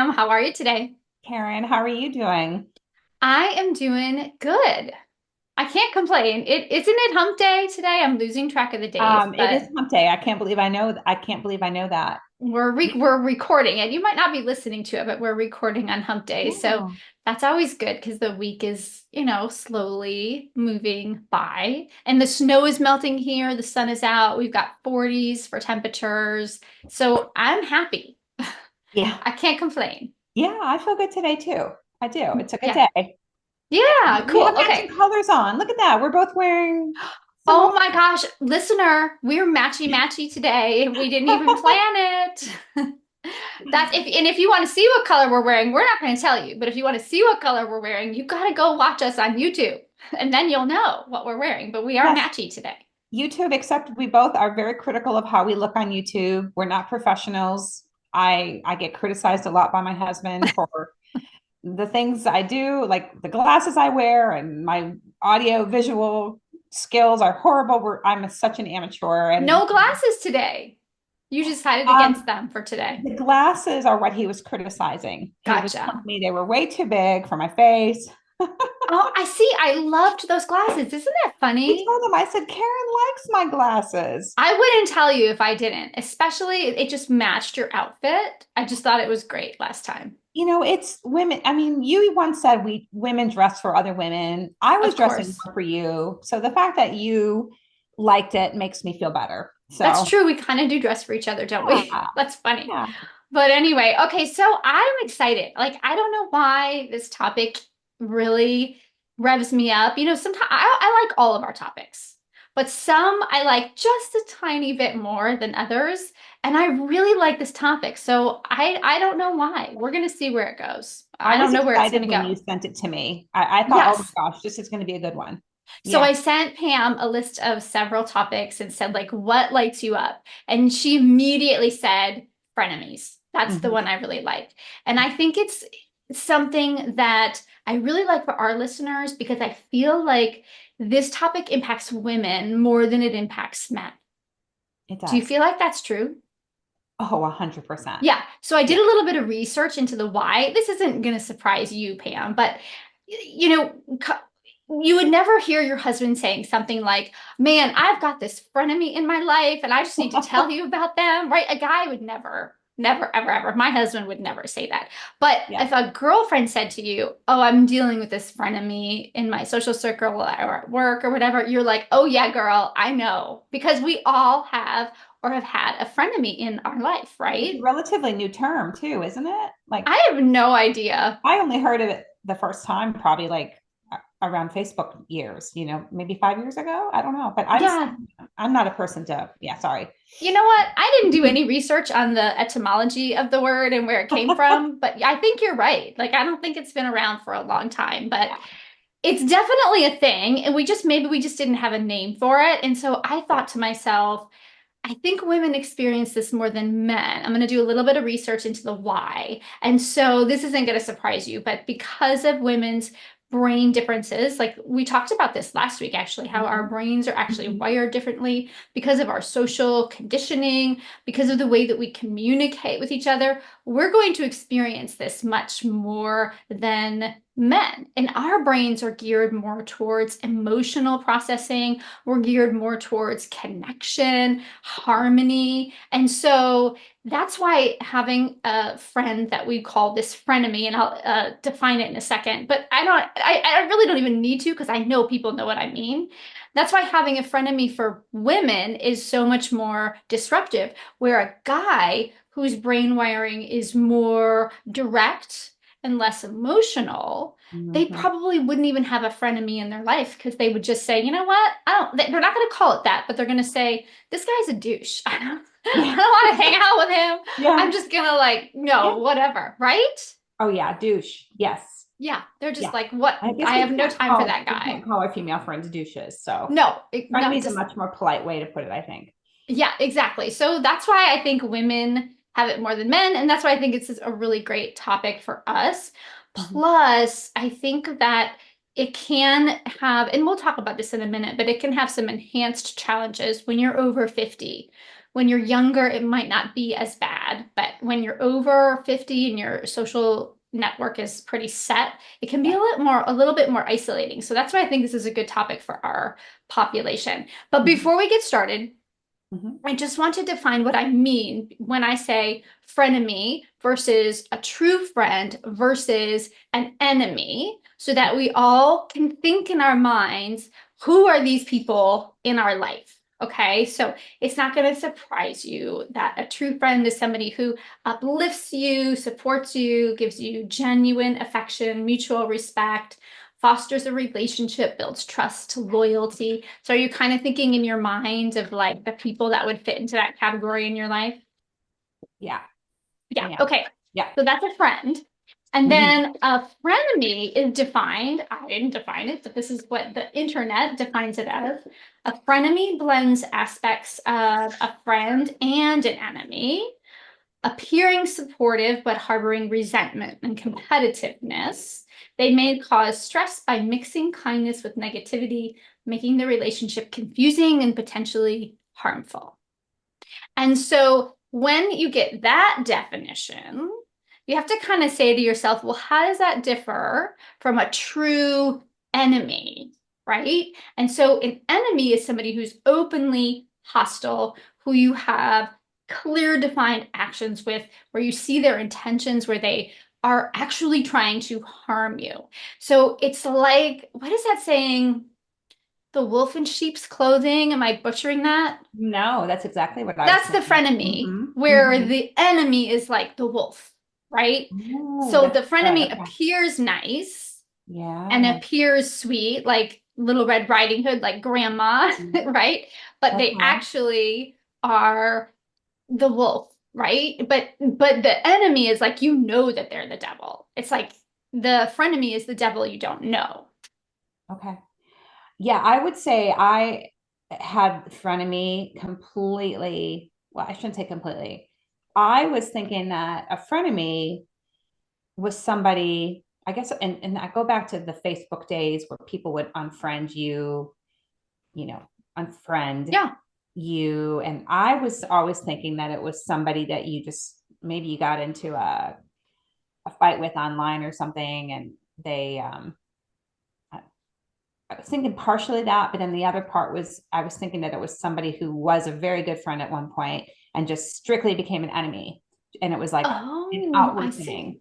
Pam. How are you today? Karyn, how are you doing? I am doing good. I can't complain. Isn't it hump day today? I'm losing track of the days, It is but hump day. I can't believe I know. I can't believe I know that. we're recording it. You might not be listening to it, but we're recording on hump day. So Yeah. that's always good because the week is, slowly moving by. And the snow is melting here. The sun is out. We've got 40s for temperatures. So I'm happy. Yeah. I can't complain. Yeah, I feel good today too. I do. It's a good Yeah. day. Yeah, We cool. have Okay. matching colors on. Look at that. We're both wearing similar. Oh my gosh, listener, we're matchy matchy today. We didn't even plan it. If you want to see what color we're wearing, we're not going to tell you. But if you want to see what color we're wearing, you got to go watch us on YouTube, and then you'll know what we're wearing. But we are Yes, matchy today. YouTube, except we both are very critical of how we look on YouTube. We're not professionals. I get criticized a lot by my husband for the things I do, like the glasses I wear and my audio visual skills are horrible. I'm such an amateur. And No glasses today. You decided against um, them for today. the glasses are what he was criticizing. He was telling Gotcha. me they were way too big for my face. Oh, I see. I loved those glasses. Isn't that I funny? told him, I said, Karyn likes my glasses. I wouldn't tell you if I didn't, especially it just matched your outfit. I just thought it was great last time. It's women. I mean, you once said we women dress for other women. I was Of dressing course. more for you. So the fact that you liked it makes me feel better. That's So true. We kind of do dress for each other, don't we? yeah, That's funny. yeah. But anyway, okay, so I'm excited. Like, I don't know why this topic really revs me up. Sometimes I like all of our topics, but some I like just a tiny bit more than others. And I really like this topic. So I don't know why. We're gonna see where it goes. I I don't was know where it's excited gonna when go. you sent it to me. I thought, oh Yes. my gosh, this is going to be a good one. So Yeah. I sent Pam a list of several topics and said, like, what lights you up? And she immediately said, frenemies. That's the Mhm. one I really like. And I think it's something that I really like for our listeners because I feel like this topic impacts women more than it impacts men. It Do you does. feel like that's true? Oh, 100%. Yeah. So I did Yeah. a little bit of research into the why. This isn't going to surprise you, Pam, but you know, you would never hear your husband saying something like, "Man, I've got this frenemy in my life and I just need to tell you about them," right? A guy would never, ever, ever. My husband would never say that. But Yeah. if a girlfriend said to you, "Oh, I'm dealing with this frenemy in my social circle or at work or whatever," you're like, "Oh, yeah, girl, I know." Because we all have or have had a frenemy in our life, It's a right? relatively new term too, isn't it? Like I have no idea. I only heard of it the first time probably like around Facebook years, maybe 5 years ago. I don't know, but Yeah, I'm not a person to, yeah, sorry. you know what? I didn't do any research on the etymology of the word and where it came from, but I think you're right. Like, I don't think it's been around for a long time, but Yeah. it's definitely a thing. And maybe we just didn't have a name for it. And so I thought to myself, I think women experience this more than men. I'm going to do a little bit of research into the why. And so this isn't going to surprise you, but because of women's brain differences, like we talked about this last week, actually, how our Mhm. brains are actually Mhm. wired differently because of our social conditioning, because of the way that we communicate with each other. We're going to experience this much more than men. And our brains are geared more towards emotional processing. We're geared more towards connection, harmony. And so that's why having a friend that we call this frenemy, and I'll define it in a second, but I really don't even need to because I know people know what I mean. That's why having a frenemy for women is so much more disruptive, where a guy whose brain wiring is more direct and less emotional, they Mhm. probably wouldn't even have a frenemy in their life because they would just say, you know what? They're not going to call it that, but they're going to say, this guy's a douche. I Yeah. don't want to hang out with him. I'm Yeah. just gonna like, Yeah. no, whatever, right? Oh yeah, douche. Yes. Yeah, they're just Yeah. like, what? I guess I have no time for that we guy. can't call our female friends douches. So No, no, frenemy is a just much more polite way to put it, I think. yeah, exactly. So that's why I think women have it more than men, and that's why I think it's a really great topic for us. Mhm. Plus, I think that it can have, and we'll talk about this in a minute, but it can have some enhanced challenges when you're over 50, When you're younger, it might not be as bad, but when you're over 50 and your social network is pretty set, it can be Yeah. a little bit more isolating. So that's why I think this is a good topic for our population. But Mhm. before we get started, Mhm. I just want to define what I mean when I say frenemy versus a true friend versus an enemy, so that we all can think in our minds, who are these people in our life? Okay, so it's not going to surprise you that a true friend is somebody who uplifts you, supports you, gives you genuine affection, mutual respect, fosters a relationship, builds trust, loyalty. So are you kind of thinking in your mind of like the people that would fit into that category in your life? Yeah, I Yeah. am. Okay. Yeah. So that's a friend. And Mhm. then a frenemy is defined, I didn't define it, but this is what the internet defines it as. A frenemy blends aspects of a friend and an enemy, appearing supportive but harboring resentment and competitiveness. They may cause stress by mixing kindness with negativity, making the relationship confusing and potentially harmful. And so when you get that definition, you have to kind of say to yourself, well, how does that differ from a true enemy, right? And so an enemy is somebody who's openly hostile, who you have clear, defined actions with, where you see their intentions, where they are actually trying to harm you. So it's like, what is that saying? The wolf in sheep's clothing. Am I butchering that? No, that's exactly what I was That's the thinking. frenemy, Hmm. where Hmm. the enemy is like the wolf, right? Oh, So the that's good. frenemy Okay. appears nice and Yeah. appears sweet, like Little Red Riding Hood, like grandma, Mhm. right? But they Okay. actually are the wolf, right? But the enemy is like you know that they're the devil. It's like the frenemy is the devil you don't know. Okay. Yeah, I would say I had frenemy completely. Well, I shouldn't say completely. I was thinking that a frenemy was somebody, I guess, and I go back to the Facebook days where people would unfriend you, unfriend Yeah. you. And I was always thinking that it was somebody that you just maybe you got into a fight with online or something, and they I was thinking partially that, but then the other part was I was thinking that it was somebody who was a very good friend at one point and just strictly became an enemy. And it was like an Oh, I outward see. thing.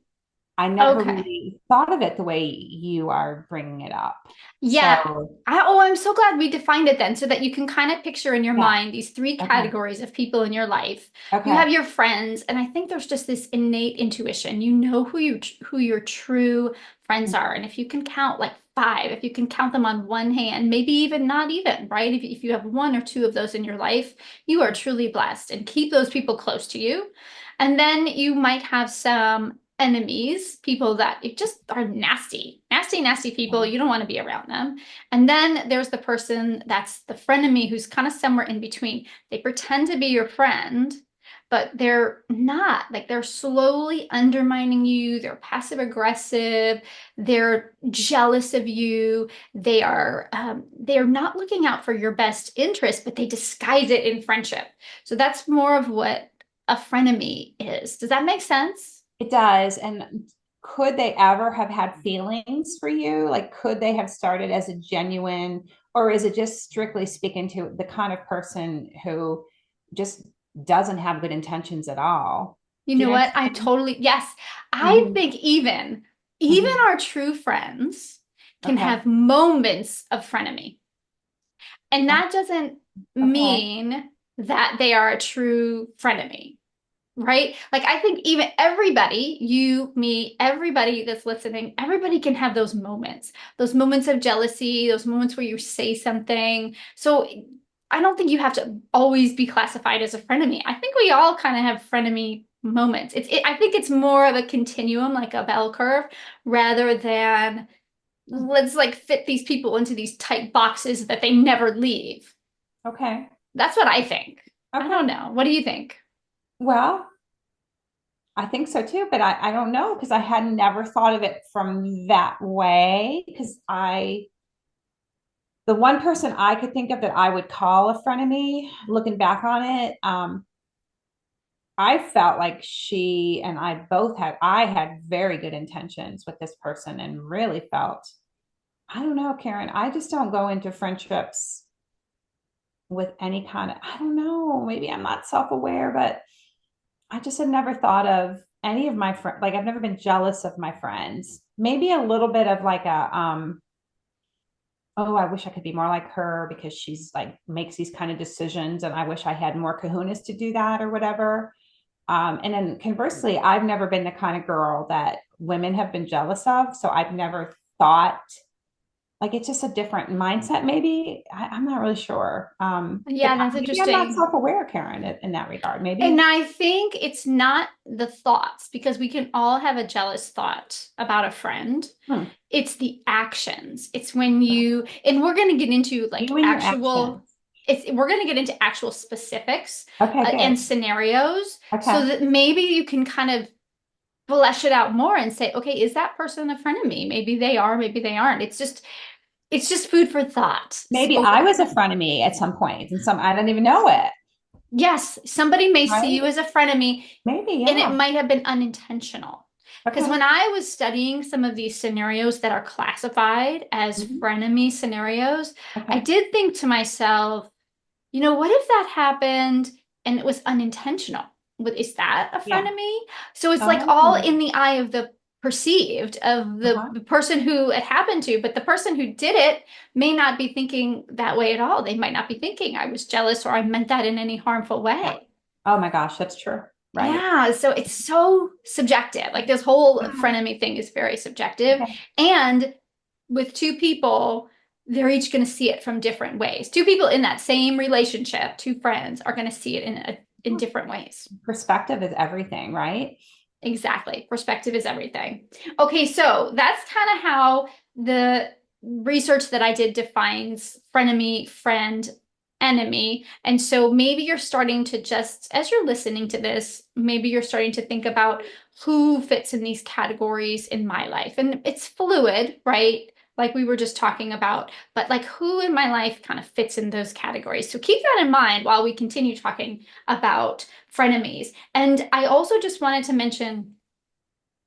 I never Okay. really thought of it the way you are bringing it up. Yeah. So, I'm so glad we defined it then so that you can kind of picture in your yeah. mind these three Okay. categories of people in your life. You Okay. have your friends, and I think there's just this innate intuition. You know who your true friends are. And if you can count like five, if you can count them on one hand, maybe even not even, right? If you have one or two of those in your life, you are truly blessed and keep those people close to you. And then you might have some enemies, people that it just are nasty, nasty, nasty people. Okay. You don't want to be around them. And then there's the person that's the frenemy who's kind of somewhere in between. They pretend to be your friend, but they're not. Like they're slowly undermining you. They're passive aggressive. They're jealous of you. They're not looking out for your best interest, but they disguise it in friendship. So that's more of what a frenemy is. Does that make sense? It does. And could they ever have had feelings for you? Like, could they have started as a genuine, or is it just strictly speaking to the kind of person who just doesn't have good intentions at all? You Do you know know what what? I I'm saying? totally, yes. I Hmm. think even Hmm. our true friends can Okay. have moments of frenemy. And Oh, that doesn't okay. mean that they are a true frenemy, right? Like I think even everybody, you, me, everybody that's listening, everybody can have those moments of jealousy, those moments where you say something. So I don't think you have to always be classified as a frenemy. I think we all kind of have frenemy moments. I think it's more of a continuum, like a bell curve, rather than Hmm. let's like fit these people into these tight boxes that they never leave. Okay. That's what I think. I Okay. don't know. What do you think? Well, I think so too, but I don't know because I had never thought of it from that way because the one person I could think of that I would call a frenemy, looking back on it, I felt like she and I both I had very good intentions with this person and really felt, I don't know, Karyn, I just don't go into friendships with any kind of, I don't know, maybe I'm not self aware, but I just had never thought of any of my friends. Like I've never been jealous of my friends. Maybe a little bit of like oh, I wish I could be more like her because she's like makes these kind of decisions and I wish I had more kahunas to do that or whatever. And then conversely, I've never been the kind of girl that women have been jealous of. So I've never thought like it's just a different mindset, maybe. I'm not really sure. But Yeah, that's maybe I'm not interesting. self-aware, Karyn, in that regard. And Maybe. I think it's not the thoughts because we can all have a jealous thought about a friend. Hmm. It's the actions. It's when you, and we're going to get into like You and your actual, actions. we're going to get into actual specifics Okay, and good. scenarios so Okay. that maybe you can kind of flesh it out more and say, okay, is that person a friend of me? Maybe they are, maybe they aren't. It's just food for thought Maybe I was a spoken. frenemy at some point, and some I didn't even know it. Yes, somebody may see you Right? as a frenemy Maybe, and it yeah. might have been unintentional. Because Okay. when I was studying some of these scenarios that are classified as Mhm. frenemy scenarios, I Okay. did think to myself, what if that happened and it was unintentional? Is that a Yeah. frenemy? So it's like all Oh. in the eye of the perceived of Uh-huh. the person who it happened to, but the person who did it may not be thinking that way at all. They might not be thinking I was jealous or I meant that in any harmful Yeah. way. Oh my gosh, that's true. Right. Yeah, so it's so subjective. Like this whole Yeah. frenemy thing is very subjective. Okay. And with two people, they're each going to see it from different ways. Two people in that same relationship, two friends, are going to see it in different ways. Perspective is everything, right? Exactly. Perspective is everything. Okay, so that's kind of how the research that I did defines frenemy, friend, enemy. And so maybe you're starting to just, as you're listening to this, maybe you're starting to think about who fits in these categories in my life. And it's fluid, right? Like we were just talking about, but like who in my life kind of fits in those categories. So keep that in mind while we continue talking about frenemies. And I also just wanted to mention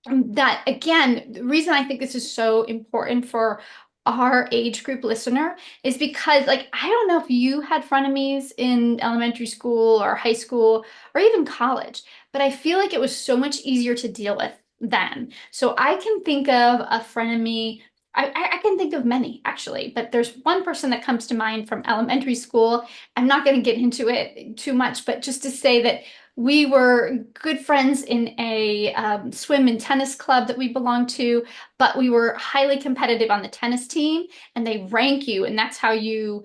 that again, the reason I think this is so important for our age group listener is because, like, I don't know if you had frenemies in elementary school or high school or even college, but I feel like it was so much easier to deal with then. So I can think of a frenemy. I can think of many actually, but there's one person that comes to mind from elementary school. I'm not going to get into it too much, but just to say that we were good friends in a swim and tennis club that we belonged to, but we were highly competitive on the tennis team, and they rank you, and that's how you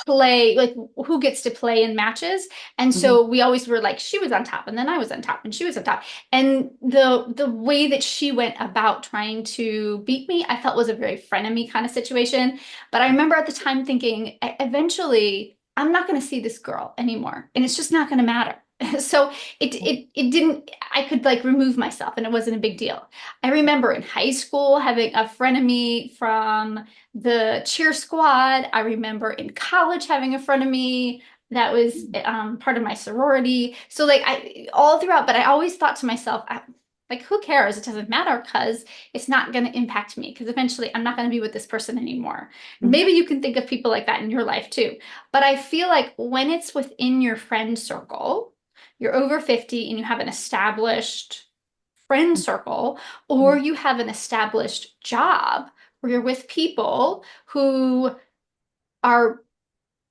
play, like who gets to play in matches. And Mhm. so we always were like, she was on top, and then I was on top, and she was on top. And the way that she went about trying to beat me, I felt was a very frenemy kind of situation. But I remember at the time thinking, eventually, I'm not going to see this girl anymore, and it's just not going to matter. So it didn't, I could like remove myself and it wasn't a big deal. I remember in high school having a frenemy from the cheer squad. I remember in college having a frenemy that was part of my sorority. So like I all throughout, but I always thought to myself, like who cares? It doesn't matter because it's not going to impact me because eventually I'm not going to be with this person anymore. Mhm. Maybe you can think of people like that in your life too. But I feel like when it's within your friend circle, you're over 50 and you have an established friend circle, or Mhm. you have an established job where you're with people who are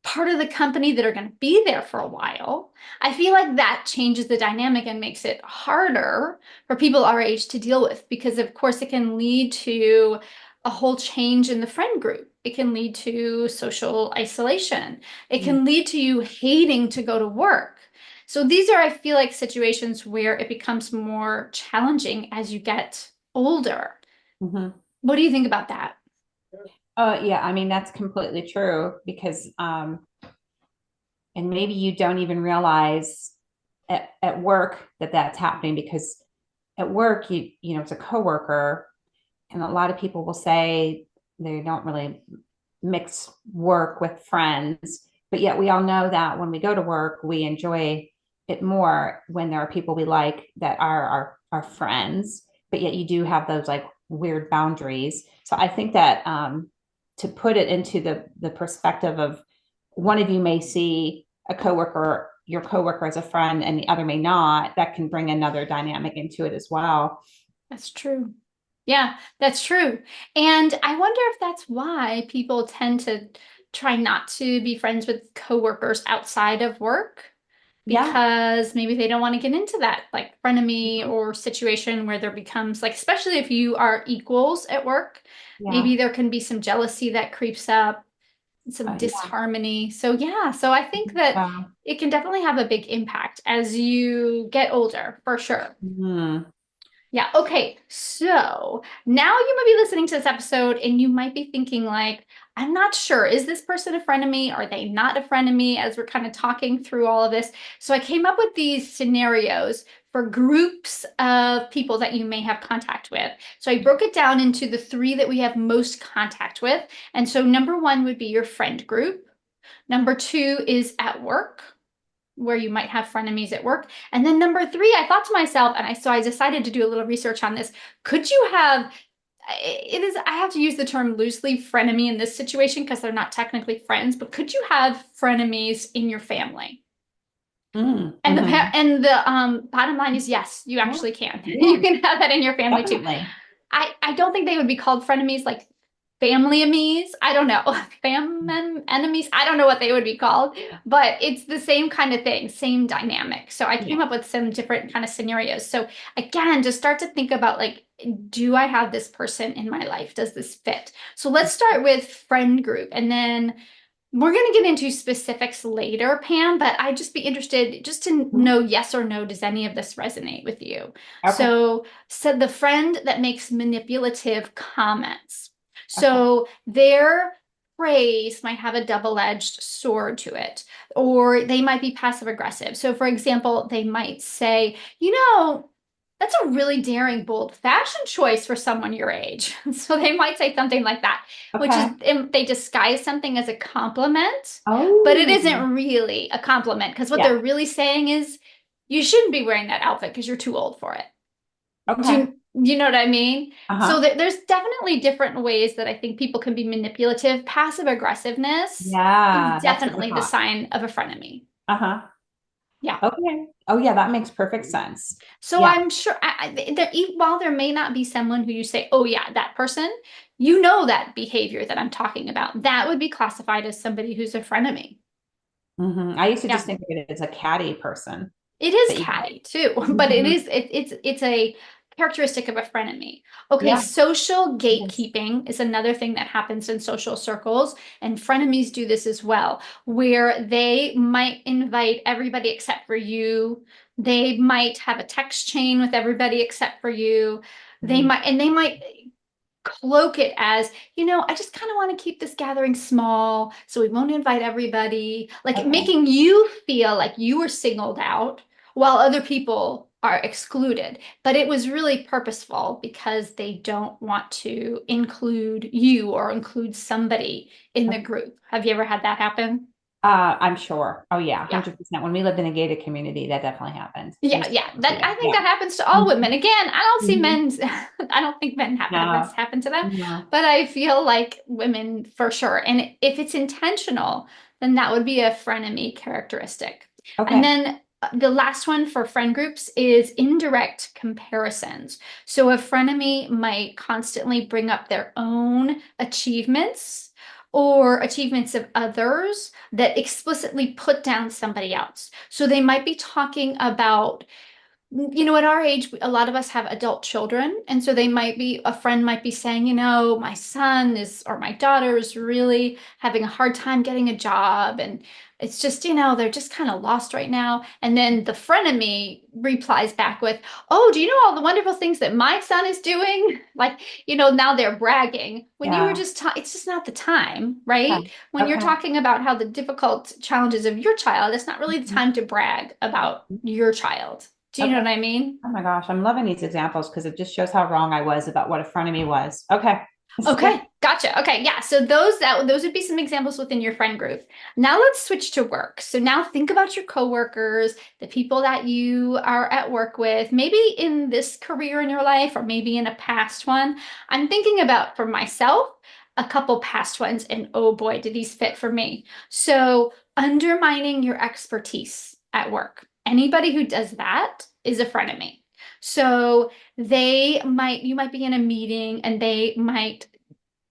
part of the company that are going to be there for a while, I feel like that changes the dynamic and makes it harder for people our age to deal with because, of course, it can lead to a whole change in the friend group. It can lead to social isolation. It Mhm. can lead to you hating to go to work. So these are, I feel like, situations where it becomes more challenging as you get older. Mhm. What do you think about that? Yeah, I mean that's completely true because and maybe you don't even realize at work that that's happening because at work you know it's a coworker and a lot of people will say they don't really mix work with friends, but yet we all know that when we go to work, we enjoy it more when there are people we like that are our friends, but yet you do have those like weird boundaries. So I think that to put it into the perspective of one of you may see a coworker, your coworker as a friend, and the other may not, that can bring another dynamic into it as well. That's true. Yeah, that's true. And I wonder if that's why people tend to try not to be friends with coworkers outside of work, Yeah. because maybe they don't want to get into that like frenemy Mhm. or situation where there becomes like, especially if you are equals at work, Yeah. maybe there can be some jealousy that creeps up, some Yeah. disharmony. So yeah, so I think that Yeah. it can definitely have a big impact as you get older, for sure. Mhm. Yeah. Okay. So now you might be listening to this episode and you might be thinking, like, I'm not sure. Is this person a friend of me? Are they not a friend of me? As we're kind of talking through all of this. So I came up with these scenarios for groups of people that you may have contact with. So I broke it down into the three that we have most contact with. And so number one would be your friend group. Number two is at work, where you might have frenemies at work. And then number three, I thought to myself, and I decided to do a little research on this. Could you have it is I have to use the term loosely frenemy in this situation because they're not technically friends, but could you have frenemies in your family? Mhm. And Mhm. the bottom line is yes, you Yeah. actually can. You Yeah. can have that in your family too. Definitely. I don't think they would be called frenemies, like family enemies. I don't know. Enemies. I don't know what they would be called, but it's the same kind of thing, same dynamic. So I came Yeah. up with some different kind of scenarios. So again, just start to think about like, do I have this person in my life? Does this fit? So let's start with friend group, and then we're going to get into specifics later, Pam, but I'd just be interested just to Mhm. know yes or no, does any of this resonate with you? Okay. So, said the friend that makes manipulative comments. Okay. So, their praise might have a double-edged sword to it, or they might be passive aggressive. So, for example, they might say, that's a really daring, bold fashion choice for someone your age. So they might say something like that, which is Okay. they disguise something as a compliment, but it Oh, isn't really a compliment because what yeah. they're really saying is you shouldn't be wearing that outfit because you're too old for it. Okay. You know what I mean? So Uh-huh. there's definitely different ways that I think people can be manipulative. Passive aggressiveness is Yeah, that's what we definitely the thought. sign of a frenemy. Uh-huh. Yeah. Okay. Oh, yeah, that makes perfect sense. So Yeah. I'm sure while there may not be someone who you say, oh yeah, that person, you know that behavior that I'm talking about. That would be classified as somebody who's a frenemy. I used to just Yeah. think of it as a catty person It is that you catty too, but Mhm. it's a characteristic of a frenemy. Okay, Yeah. social Yes. gatekeeping is another thing that happens in social circles, and frenemies do this as well, where they might invite everybody except for you. They might have a text chain with everybody except for you. Mhm. They might cloak it as, I just kind of want to keep this gathering small, so we won't invite everybody, like Okay. making you feel like you were singled out while other people are excluded. But it was really purposeful because they don't want to include you or include somebody in the group. Have you ever had that happen? I'm sure. Oh yeah, Yeah. 100%. When we lived in a gated community, that definitely happened. We Yeah, still yeah. do That I that. think Yeah. that happens to all women. Mhm. Again, I don't see Mhm. men's I don't think men have this No. happen to them, No. but I feel like women for sure. And if it's intentional, then that would be a frenemy characteristic. And Okay. then the last one for friend groups is indirect comparisons. So a frenemy might constantly bring up their own achievements or achievements of others that explicitly put down somebody else. So they might be talking about, at our age, a lot of us have adult children. And so a friend might be saying, my son is, or my daughter is really having a hard time getting a job. And it's just, they're just kind of lost right now. And then the frenemy replies back with, oh, do you know all the wonderful things that my son is doing? Like, now they're bragging when you were Yeah. just, it's just not the time, Okay. right? When you're Okay. talking about how the difficult challenges of your child, it's not really the Mhm. time to brag about your child. Do you know Okay. what I mean? Oh my gosh, I'm loving these examples because it just shows how wrong I was about what a frenemy was. Okay. Okay, gotcha. Okay, yeah. So those would be some examples within your friend group. Now let's switch to work. So now think about your coworkers, the people that you are at work with, maybe in this career in your life or maybe in a past one. I'm thinking about for myself a couple past ones, and oh boy, do these fit for me. So undermining your expertise at work. Anybody who does that is a frenemy. So you might be in a meeting and they might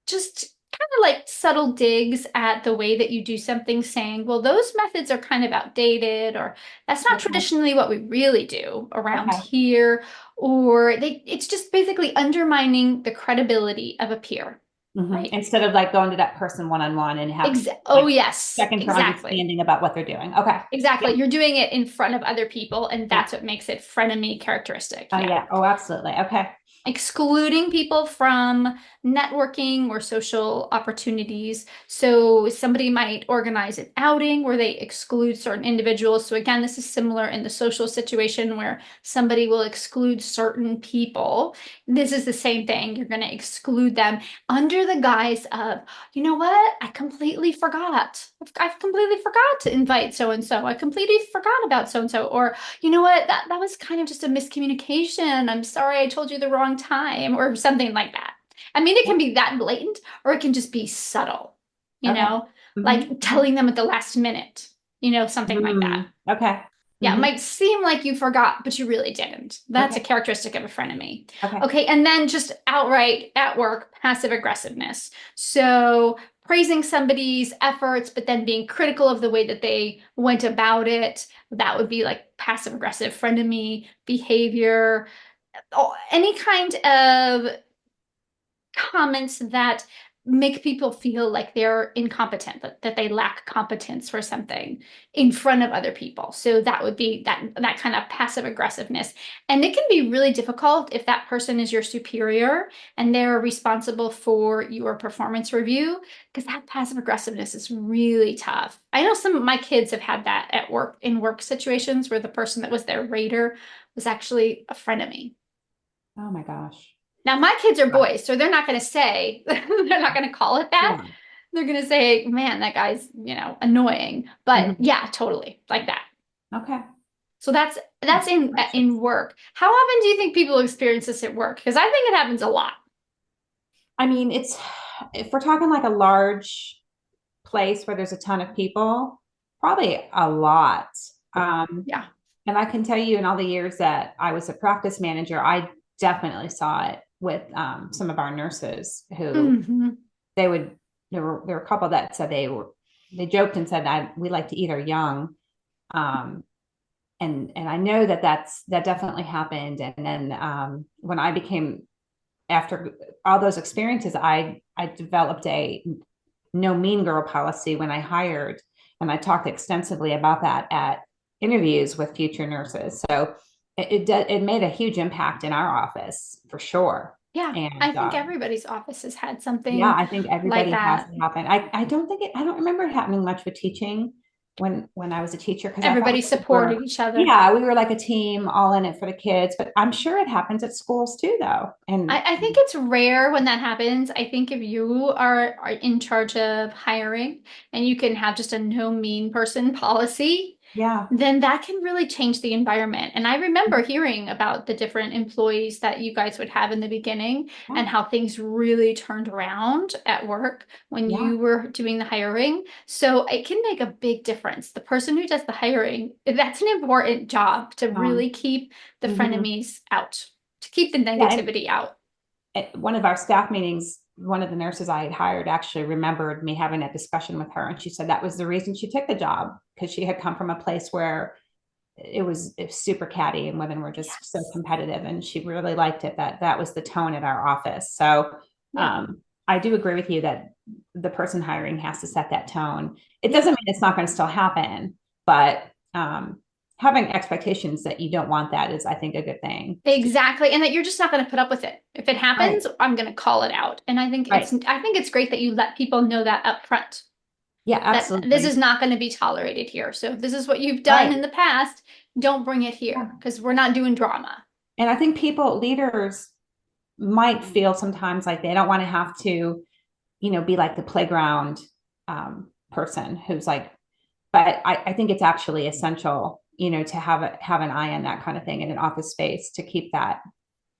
just kind of like subtle digs at the way that you do something, saying, well, those methods are kind of outdated, or that's not Okay. traditionally what we really do around Okay. here, or it's just basically undermining the credibility of a peer, right? Instead of like going to that person one on one and have Oh, like yes, checking for exactly. understanding about what they're doing. Okay. Yeah. Exactly. You're doing it in front of other people, and Yeah. that's what makes it frenemy characteristic. Oh, Yeah. yeah. Oh, absolutely. Okay. Excluding people from networking or social opportunities. So somebody might organize an outing where they exclude certain individuals. So again, this is similar in the social situation where somebody will exclude certain people. This is the same thing. You're going to exclude them under the guise of, you know what? I completely forgot. I've completely forgot to invite so and so. I completely forgot about so and so. Or you know what, that was kind of just a miscommunication. I'm sorry I told you the wrong time, or something like that. I mean, it Yeah. can be that blatant, or it can just be subtle, you Okay. know, like Hmm. telling them at the last minute, something like that. Okay. Yeah, it Hmm. might seem like you forgot, but you really didn't. That's a Okay. characteristic of a frenemy. Okay. Okay, and then just outright at work, passive aggressiveness. So praising somebody's efforts, but then being critical of the way that they went about it. That would be like passive aggressive frenemy behavior. Oh, any kind of comments that make people feel like they're incompetent, that they lack competence for something in front of other people. So that would be that kind of passive aggressiveness. And it can be really difficult if that person is your superior and they're responsible for your performance review, because that passive aggressiveness is really tough. I know some of my kids have had that at work, in work situations where the person that was their rater was actually a frenemy. Oh my gosh. Now, my kids are Wow. boys, so they're not going to say, they're not going to call it that. Yeah. They're going to say, man, that guy's, annoying. But Hmm. yeah, totally like that. Okay. So that's Oh, in gracious. work. How often do you think people experience this at work? Because I think it happens a lot. I mean, if we're talking like a large place where there's a ton of people, probably a lot. Um, Yeah. and I can tell you in all the years that I was a practice manager, I definitely saw it with some of our nurses who Hmm. they would, there were a couple that said they joked and said, we like to eat our young. Um, and I know that definitely happened. And then when I became, after all those experiences, I developed a no mean girl policy when I hired, and I talked extensively about that at interviews with future nurses. So it made a huge impact in our office for sure. Yeah. I And think everybody's office has had yeah, something I think like everybody has that. it happen. I don't remember it happening much with teaching when I was a teacher, because I thought Everybody we were, supported each other. yeah, we were like a team all in it for the kids, but I'm sure it happens at schools too, though. And I think it's rare when that happens. I think if you are in charge of hiring and you can have just a no mean person policy, yeah, then that can really change the environment. And I remember hearing about the different employees that you guys would have in the beginning yeah, and how things really turned around at work when yeah, you were doing the hiring. So it can make a big difference. The person who does the hiring, that's an important job to um, really keep the mhm. frenemies out, to keep the Yeah. And negativity out. at one of our staff meetings, one of the nurses I had hired actually remembered me having a discussion with her, and she said that was the reason she took the job, because she had come from a place where it was super catty and women were just so Yes. competitive, and she really liked it, that was the tone at our office. So Yeah. I do agree with you that the person hiring has to set that tone. It Yeah. doesn't mean it's not going to still happen, but having expectations that you don't want that is, I think, a good thing. Exactly. And that you're just not going to put up with it. If it Right. happens, I'm going to call it out. And Right. I think it's great that you let people know that up front, Yeah, that this is absolutely. not going to be tolerated here. So if this is what you've done Right. in the past, don't bring it Yeah. here because we're not doing drama. And I think leaders, might feel sometimes like they don't want to have to, be like the playground person who's like, but I think it's actually essential, to have an eye on that kind of thing in an office space to keep that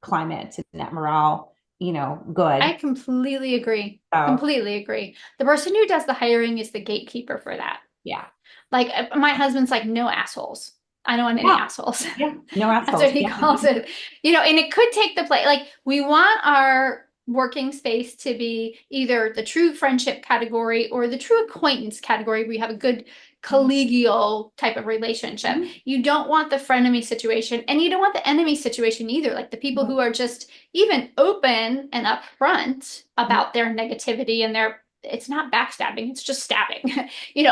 climate and that morale, I good. completely agree. So Completely agree. The person who does the hiring is the gatekeeper for that. yeah. Like my husband's like, no assholes. I don't want any Yeah. assholes. Yeah. No That's what assholes. he Yeah. calls it. And it could take the play. Like we want our working space to be either the true friendship category or the true acquaintance category where you have a good collegial type of relationship. Mhm. You don't want the frenemy situation and you don't want the enemy situation either. Like the people who are just even open and upfront about their negativity and it's not backstabbing, it's just stabbing,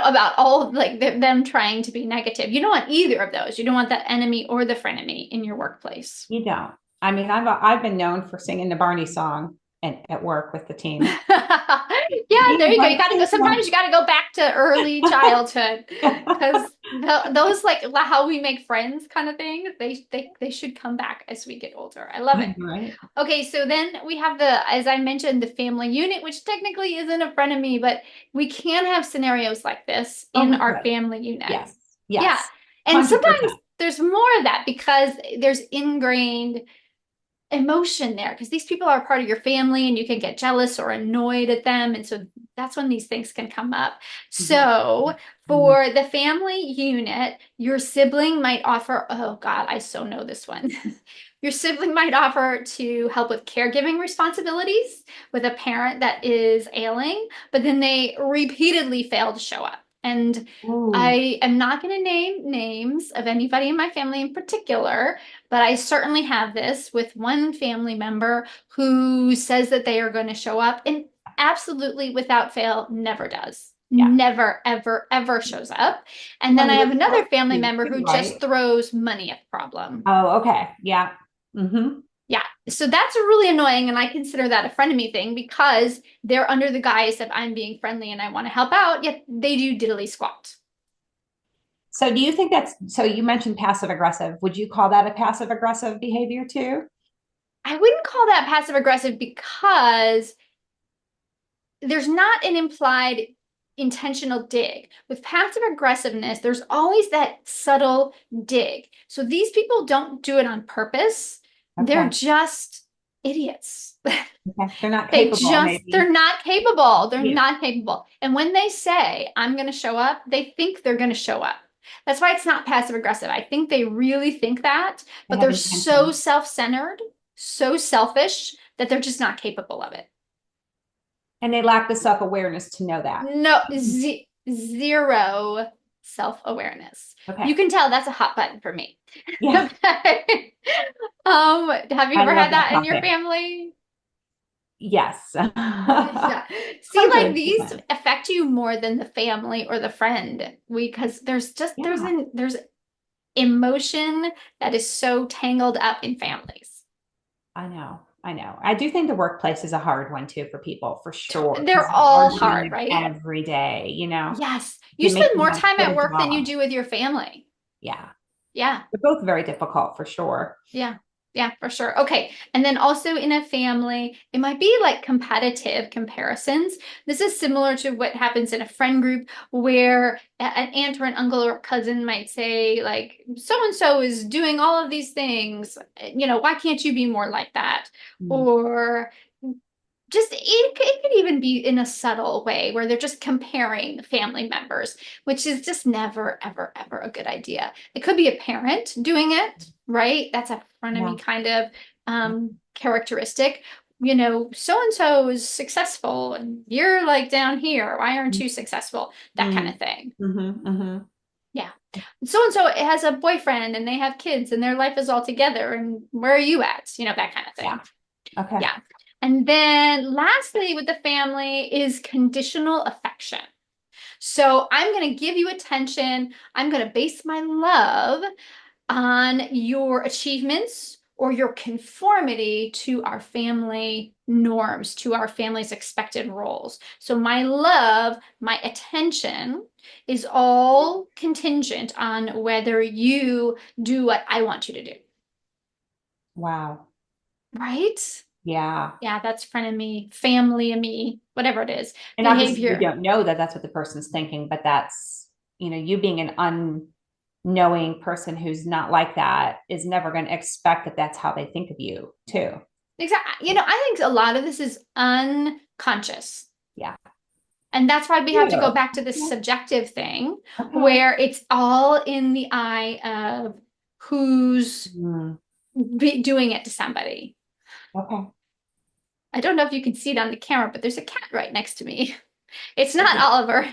about all like them trying to be negative. You don't want either of those. You don't want the enemy or the frenemy in your workplace. You don't. I mean, I've been known for singing the Barney song at work with the team. Yeah, there You you go. You like got to go. this Sometimes you got to go back to early childhood because those like how we make friends kind of things, they should come back as we get older. I love it. Right. Okay, so then we have as I mentioned, the family unit, which technically isn't a frenemy, but we can have scenarios like this Oh, in we our could. family unit. Yes. Yeah. Yes. And sometimes 100%. there's more of that because there's ingrained emotion there because these people are part of your family and you can get jealous or annoyed at them. And so that's when these things can come up. Mhm. So Mhm. for the family unit, your sibling might offer, oh God, I so know this one. Your sibling might offer to help with caregiving responsibilities with a parent that is ailing, but then they repeatedly fail to show up. And Ooh, I am not going to name names of anybody in my family in particular, but I certainly have this with one family member who says that they are going to show up and absolutely without fail never does. yeah. Never, ever, ever shows up. And Well, then I and have you're another supposed family to member too, who just right? throws money at the problem. Oh, okay. Yeah. Mm-hmm. Yeah. So that's really annoying. And I consider that a frenemy thing because they're under the guise that I'm being friendly and I want to help out, yet they do diddly squat. So do you think so you mentioned passive aggressive. Would you call that a passive aggressive behavior too? I wouldn't call that passive aggressive because there's not an implied intentional dig. With passive aggressiveness, there's always that subtle dig. So these people don't do it on purpose. They're Okay. just idiots. Okay. They're not capable, They're maybe. not capable. They're Yeah. not capable. And when they say, I'm going to show up, they think they're going to show up. That's why it's not passive aggressive. I think they really think that, They but have they're so intention. self-centered, so selfish that they're just not capable of it. And they lack the self-awareness to know that. No, zero self-awareness. You Okay. can tell that's a hot button for me. Yeah. Okay. Have you I ever love had that that in your topic. family? Yes. Yeah. See, like these 100%. affect you more than the family or the friend. Because Yeah. there's emotion that is so tangled up in families. I know. I know. I do think the workplace is a hard one too for people, for sure, They're because you are all going hard, there right? every day, Yes. You to make spend them more have time good at a work than you job. do with your family. Yeah. Yeah. They're both very difficult for sure. Yeah. Yeah, for sure. Okay. And then also in a family, it might be like competitive comparisons. This is similar to what happens in a friend group where an aunt or an uncle or cousin might say, like, so and so is doing all of these things. Why can't you be more like that? Mm. Or just it could even be in a subtle way where they're just comparing family members, which is just never, ever, ever a good idea. It could be a parent doing it, right? That's a Yeah. frenemy kind of characteristic. So and so is successful and you're like down here. Why aren't you successful? That kind Mm. of thing. Mm-hmm. Mm-hmm. Yeah. So and so has a boyfriend and they have kids and their life is all together. And where are you at? That kind of Yeah. thing. Okay. Yeah. And then lastly, with the family is conditional affection. So I'm going to give you attention. I'm going to base my love on your achievements or your conformity to our family norms, to our family's expected roles. So my love, my attention is all contingent on whether you do what I want you to do. Wow. Right? Yeah. Yeah, that's frenemy, family of me, whatever it is, And obviously you behavior. don't know that that's what the person's thinking, but that's, you being an unknowing person who's not like that is never going to expect that that's how they think of you too. Exactly. I think a lot of this is unconscious. Yeah. And that's why we have to go Yeah. back to this subjective thing Okay. where it's all in the eye of who's Mm, doing it to somebody. okay. I don't know if you can see it on the camera, but there's a cat right next to me. It's not Oliver.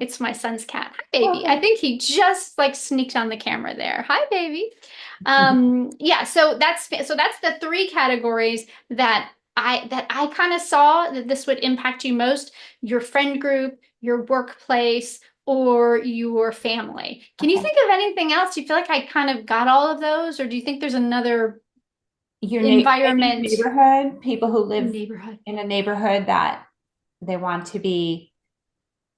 It's my son's cat. Hi, baby. I Okay. think he just like sneaked on the camera there. Hi, baby. Yeah, so that's the three categories that I kind of saw that this would impact you most: your friend group, your workplace, or your family. Can you Okay. think of anything else? Do you feel like I kind of got all of those, or do you think there's another In your environment neighborhood, people who live neighborhood? in a neighborhood that they want to be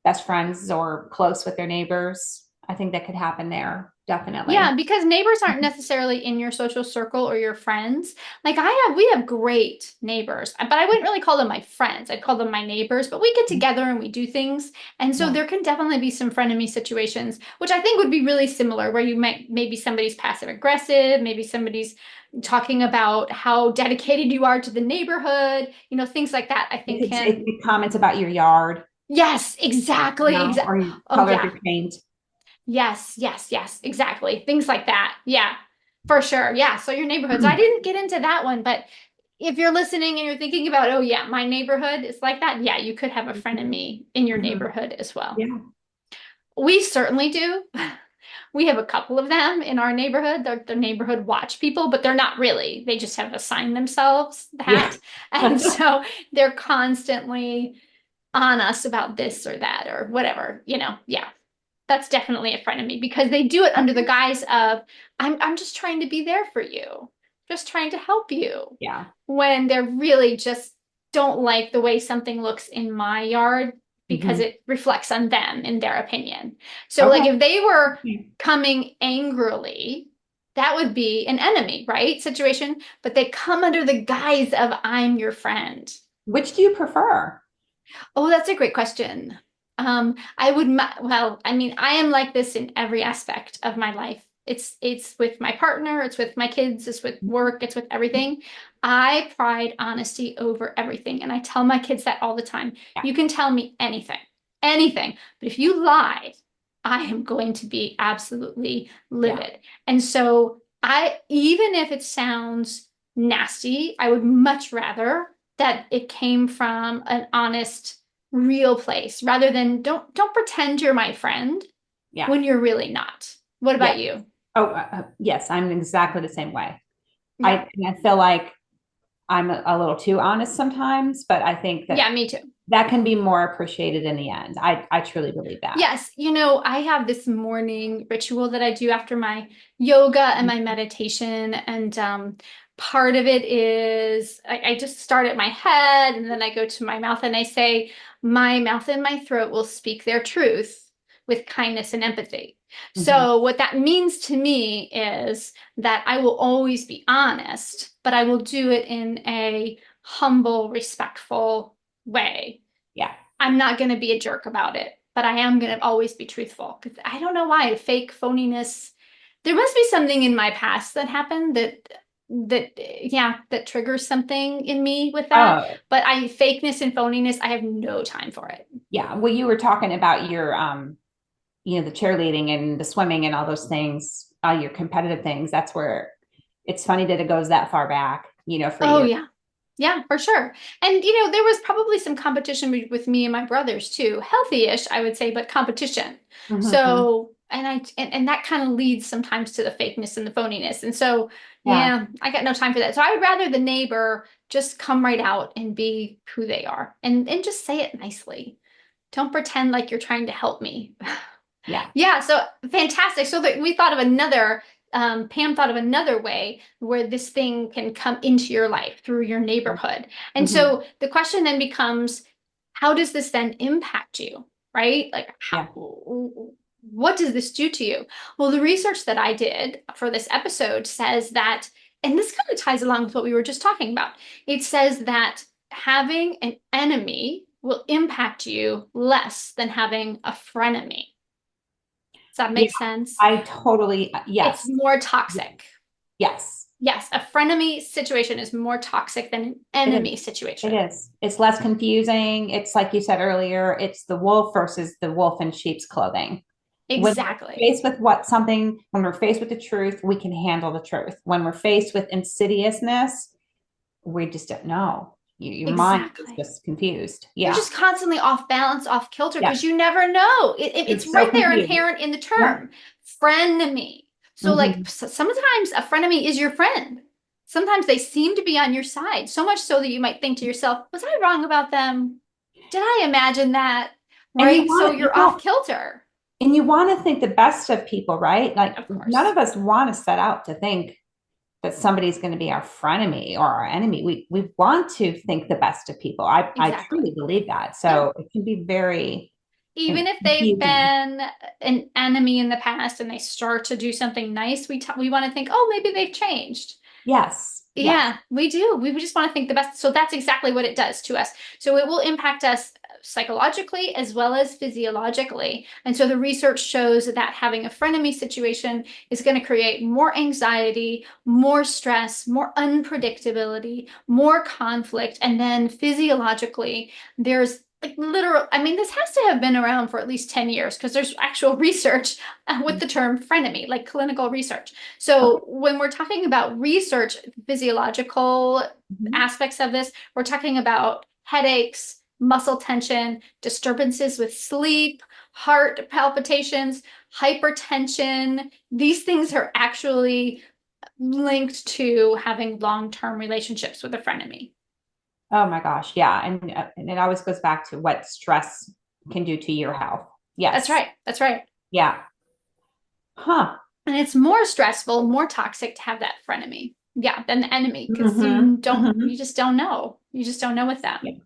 best friends or close with their neighbors, I think that could happen there. Yeah, Definitely. because neighbors aren't necessarily in your social circle or your friends. Like we have great neighbors, but I wouldn't really call them my friends. I'd call them my neighbors, but we get together and we do things. And so Yeah. there can definitely be some frenemy situations, which I think would be really similar, where you might, maybe somebody's passive aggressive, maybe somebody's talking about how dedicated you are to the neighborhood, things like that, I think It could can, be comments about your yard, yes, exactly, or your Oh color of yeah. your paint. Yes, yes, yes, exactly. Things like that. Yeah, for sure. Yeah. So your neighborhoods. I didn't get into that one, but if you're listening and you're thinking about, oh yeah, my neighborhood is like that. Yeah, you could have a friend of me in your Mhm. neighborhood as well. Yeah. We certainly do. We have a couple of them in our neighborhood. They're neighborhood watch people, but they're not really. They just have assigned themselves Yeah. that. And so they're constantly on us about this or that or whatever, Yeah, that's definitely a friend of me because they do it under the Okay. guise of I'm just trying to be there for you, just trying to help you, Yeah. when they're really just don't like the way something looks in my yard because Hmm. it reflects on them in their opinion. So like Okay. if they were Okay. coming angrily, that would be an enemy, right? Situation, but they come under the guise of I'm your friend. Which do you prefer? Oh, that's a great question. Well, I mean, I am like this in every aspect of my life. It's with my partner, it's with my kids, it's with work, it's with everything. I pride honesty over everything, and I tell my kids that all the time. Yeah. You can tell me anything, anything, but if you lie, I am going to be absolutely Yeah. livid. And so even if it sounds nasty, I would much rather that it came from an honest, real place rather than don't pretend you're my friend Yeah. when you're really not. What Yeah. about you? Oh, yes, I'm exactly the same way. Yeah. I feel like I'm a little too honest sometimes, but I think that Yeah, me too. that can be more appreciated in the end. I truly believe that. Yes, I have this morning ritual that I do after my yoga and my meditation. And part of it is I just start at my head and then I go to my mouth and I say, my mouth and my throat will speak their truth with kindness and empathy. Mhm. So, what that means to me is that I will always be honest, but I will do it in a humble, respectful way. Yeah. I'm not going to be a jerk about it, but I am going to always be truthful because I don't know why fake phoniness. There must be something in my past that happened that triggers something in me with that. Oh, But fakeness and phoniness, I have no time for it. yeah. Well, you were talking about your the cheerleading and the swimming and all those things, your competitive things. That's where it's funny that it goes that far back, for Oh you. yeah. Yeah, for sure. And there was probably some competition with me and my brothers too. Healthy-ish, I would say, but competition. Mhm. So, and that kind of leads sometimes to the fakeness and the phoniness. And so, Yeah. yeah, I got no time for that. So I would rather the neighbor just come right out and be who they are and just say it nicely. Don't pretend like you're trying to help me. Yeah. Yeah, so fantastic. So that we thought of another, Pam thought of another way where this thing can come into your life through your neighborhood. And Hmm. so the question then becomes, how does this then impact you? Right? Like, Yeah. what does this do to you? Well, the research that I did for this episode says that And this kind of ties along with what we were just talking about. It says that having an enemy will impact you less than having a frenemy. Does that Yeah, make sense? I totally, It's yes, more toxic. yes, Yes, a frenemy situation is more toxic than an it is. enemy It situation. is. It's less confusing. It's like you said earlier, it's the wolf versus the wolf in sheep's clothing. When we're Exactly. faced with when we're faced with the truth, we can handle the truth. When we're faced with insidiousness, we just don't know. Your mind is Exactly. just confused. You're Yeah. just constantly off balance, off kilter Yeah. because you never know. You're It's so right there confused. inherent in the Yeah. term frenemy. So, like, Hmm. sometimes a frenemy is your friend. Sometimes they seem to be on your side, so much so that you might think to yourself, was I wrong about them? Did I imagine that? And you Right? So want, you you're off know, kilter, and you want to think the best of people, right? Like of none course. of us want to set out to think that somebody's going to be our frenemy or our enemy. We want to think the best of people. I truly Exactly. believe that. Yeah. So it can be very Even if they've confusing. been an enemy in the past and they start to do something nice, we want to think, oh, maybe they've changed. Yes. Yes. Yeah, we do. We just want to think the best. So that's exactly what it does to us. So it will impact us psychologically as well as physiologically. And so the research shows that having a frenemy situation is going to create more anxiety, more stress, more unpredictability, more conflict. And then physiologically, there's like literal, I mean, this has to have been around for at least 10 years because there's actual research with the term frenemy, like clinical research. Okay. So when we're talking about research, physiological Mhm. aspects of this, we're talking about headaches, muscle tension, disturbances with sleep, heart palpitations, hypertension. These things are actually linked to having long-term relationships with a frenemy. Oh my gosh. Yeah. And it always goes back to what stress can do to your health. That's Yes. right. That's right. Yeah. Huh. And it's more stressful, more toxic to have that frenemy. Yeah, than the enemy because Hmm. you Hmm. just don't know. You just don't know with Yeah. them.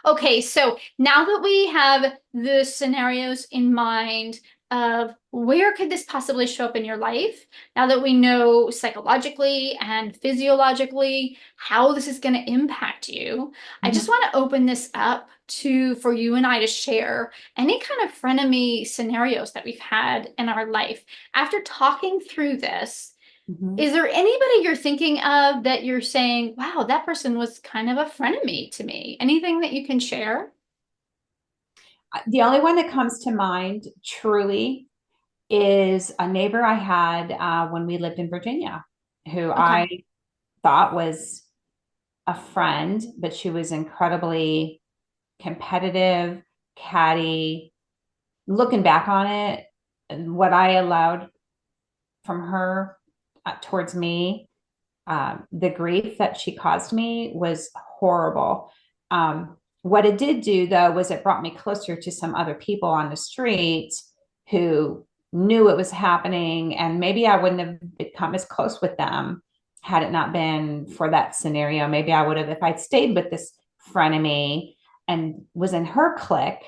Okay, so now that we have the scenarios in mind of where could this possibly show up in your life, now that we know psychologically and physiologically how this is going to impact you, I just Hmm. want to open this up to for you and I to share any kind of frenemy scenarios that we've had in our life. After talking through this, Hmm. is there anybody you're thinking of that you're saying, wow, that person was kind of a frenemy to me? Anything that you can share? The only one that comes to mind truly is a neighbor I had when we lived in Virginia, who Okay. I thought was a friend, but she was incredibly competitive, catty. Looking back on it, and what I allowed from her towards me, the grief that she caused me was horrible. What it did do, though, was it brought me closer to some other people on the street who knew it was happening. And maybe I wouldn't have become as close with them had it not been for that scenario. Maybe I would have, if I'd stayed with this frenemy and was in her clique,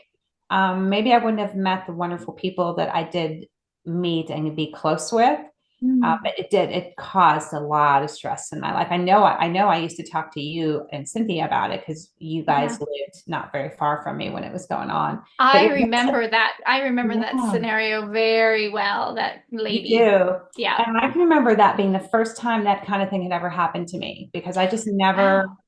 maybe I wouldn't have met the wonderful people that I did meet and be close with. Hmm. But it caused a lot of stress in my life. I know I used to talk to you and Cynthia about it because you Yeah. guys lived not very far from me when it was going on. But I it was, remember that. I remember that yeah, scenario very well, that you lady. do. Yeah. And I can remember that being the first time that kind of thing had ever happened to me because Wow.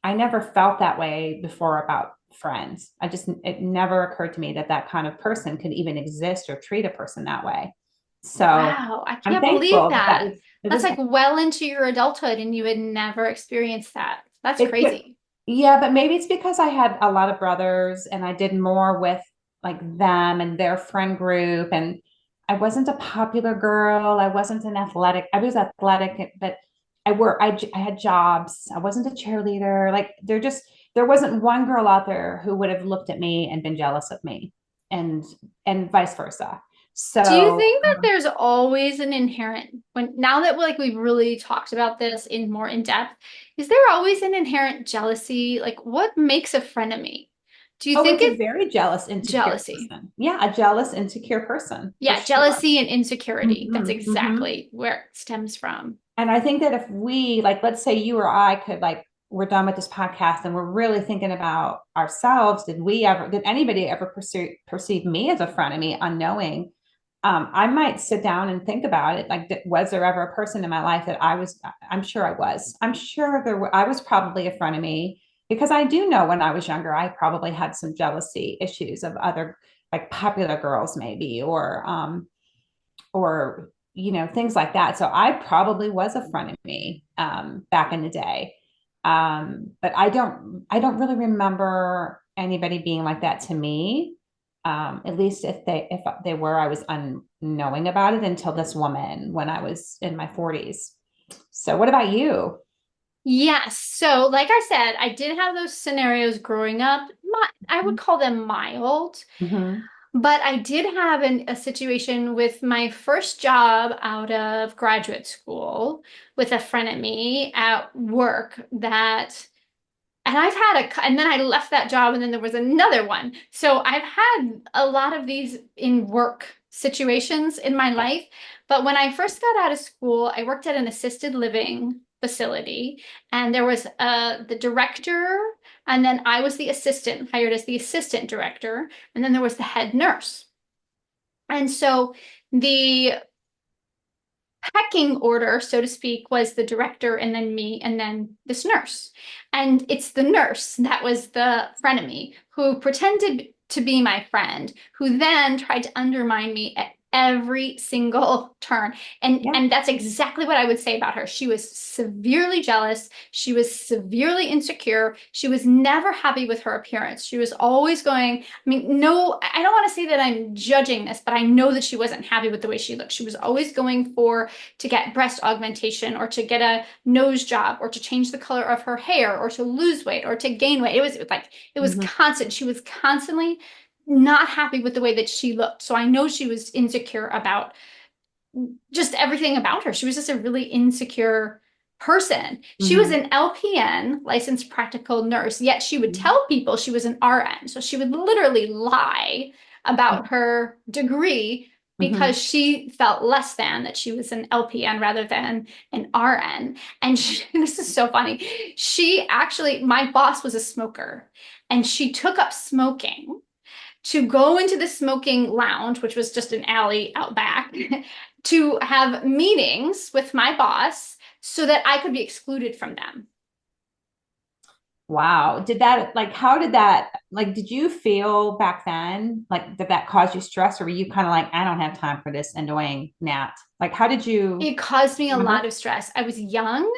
I never felt that way before about friends. It never occurred to me that that kind of person could even exist or treat a person that way. So Wow. I I'm can't believe thankful that that. it That's was like well into your adulthood and you had never experienced that. That's it could, crazy. yeah, but maybe it's because I had a lot of brothers and I did more with like them and their friend group. And I wasn't a popular girl. I wasn't an athletic. I was athletic, but I had jobs. I wasn't a cheerleader. Like there wasn't one girl out there who would have looked at me and been jealous of me and, and vice versa. Do you So think that there's always an inherent when now that like we've really talked about this in more in depth, is there always an inherent jealousy? Like what makes a frenemy? Do you oh, think it's a it's very jealous, insecure jealousy? person. Yeah, a jealous, insecure person for Yeah, sure. jealousy and insecurity. That's Hmm. Hmm. exactly where it stems from. And I think that if we, like, let's say you or I could, like, we're done with this podcast and we're really thinking about ourselves. Did anybody ever perceive me as a frenemy unknowing? I might sit down and think about it. Like, was there ever a person in my life that I'm sure I was. I'm sure I was probably a frenemy because I do know when I was younger, I probably had some jealousy issues of other, like, popular girls, maybe, or things like that. So I probably was a frenemy back in the day, but I don't really remember anybody being like that to me. At least if they were, I was unknowing about it until this woman when I was in my 40s. So what about you? Yes. So, like I said, I did have those scenarios growing up. I would call them mild, Mm-hmm. but I did have a situation with my first job out of graduate school with a frenemy at work that, and and then I left that job and then there was another one. So I've had a lot of these in work situations in my Yeah. life. But when I first got out of school, I worked at an assisted living facility and there was the director, and then I was the assistant, hired as the assistant director, and then there was the head nurse. And so the pecking order, so to speak, was the director and then me and then this nurse. And it's the nurse that was the frenemy who pretended to be my friend, who then tried to undermine me at every single turn. And Yeah. and that's exactly what I would say about her. She was severely jealous, she was severely insecure, she was never happy with her appearance. She was always going, I mean, no, I don't want to say that I'm judging this, but I know that she wasn't happy with the way she looked. She was always going for to get breast augmentation or to get a nose job or to change the color of her hair or to lose weight or to gain weight. It was Mm-hmm. constant. She was constantly not happy with the way that she looked. So I know she was insecure about just everything about her. She was just a really insecure person. She was Mm-hmm. an LPN, licensed practical nurse, yet she would tell people she was an RN. So she would literally lie about her degree Mm-hmm. because she felt less than that she was an LPN rather than an RN. And this is so funny. She actually, my boss was a smoker, and she took up smoking to go into the smoking lounge, which was just an alley out back, to have meetings with my boss so that I could be excluded from them. Wow. How did that, like, did you feel back then, like, did that cause you stress, or were you kind of like, I don't have time for this annoying gnat? Like, how did you It caused me a lot remember? of stress. I was young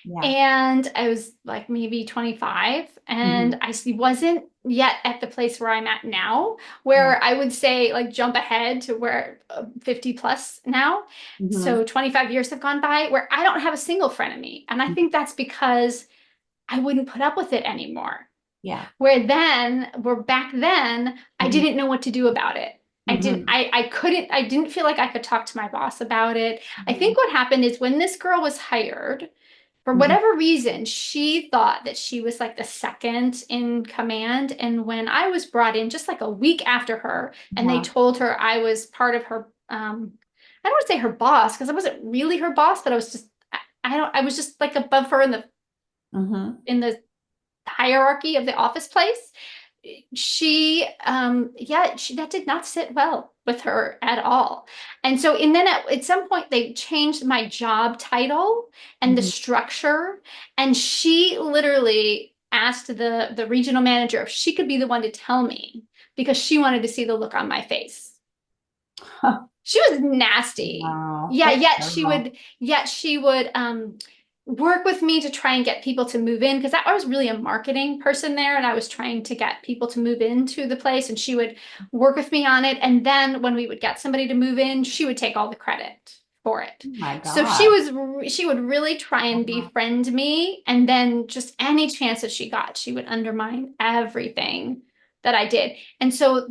Yeah. and I was like maybe 25, and Hmm. I wasn't yet at the place where I'm at now, Yeah. where I would say like jump ahead to where 50 plus now. Hmm. So 25 years have gone by where I don't have a single frenemy. And I think that's because I wouldn't put up with it anymore. Yeah. Where back then, I Hmm. didn't know what to do about it. Hmm. I didn't feel like I could talk to my boss about it. I Hmm. think what happened is when this girl was hired, for Hmm. whatever reason, she thought that she was like the second in command. And when I was brought in just like a week after her, and they Yeah. told her I was part of her, I don't want to say her boss, because I wasn't really her boss, but I was just, I was just like above her Hmm. in the hierarchy of the office place. That did not sit well with her at all. And then at some point they changed my job title and the Hmm. structure, and she literally asked the regional manager if she could be the one to tell me because she wanted to see the look on my face. She was nasty. Wow. Yeah, That's terrible. yet she would work with me to try and get people to move in, because I was really a marketing person there and I was trying to get people to move into the place, and she would work with me on it, and then when we would get somebody to move in, she would take all the credit for it. Oh my So God. she would really try and Uh-huh. befriend me, and then just any chance that she got, she would undermine everything that I did. And so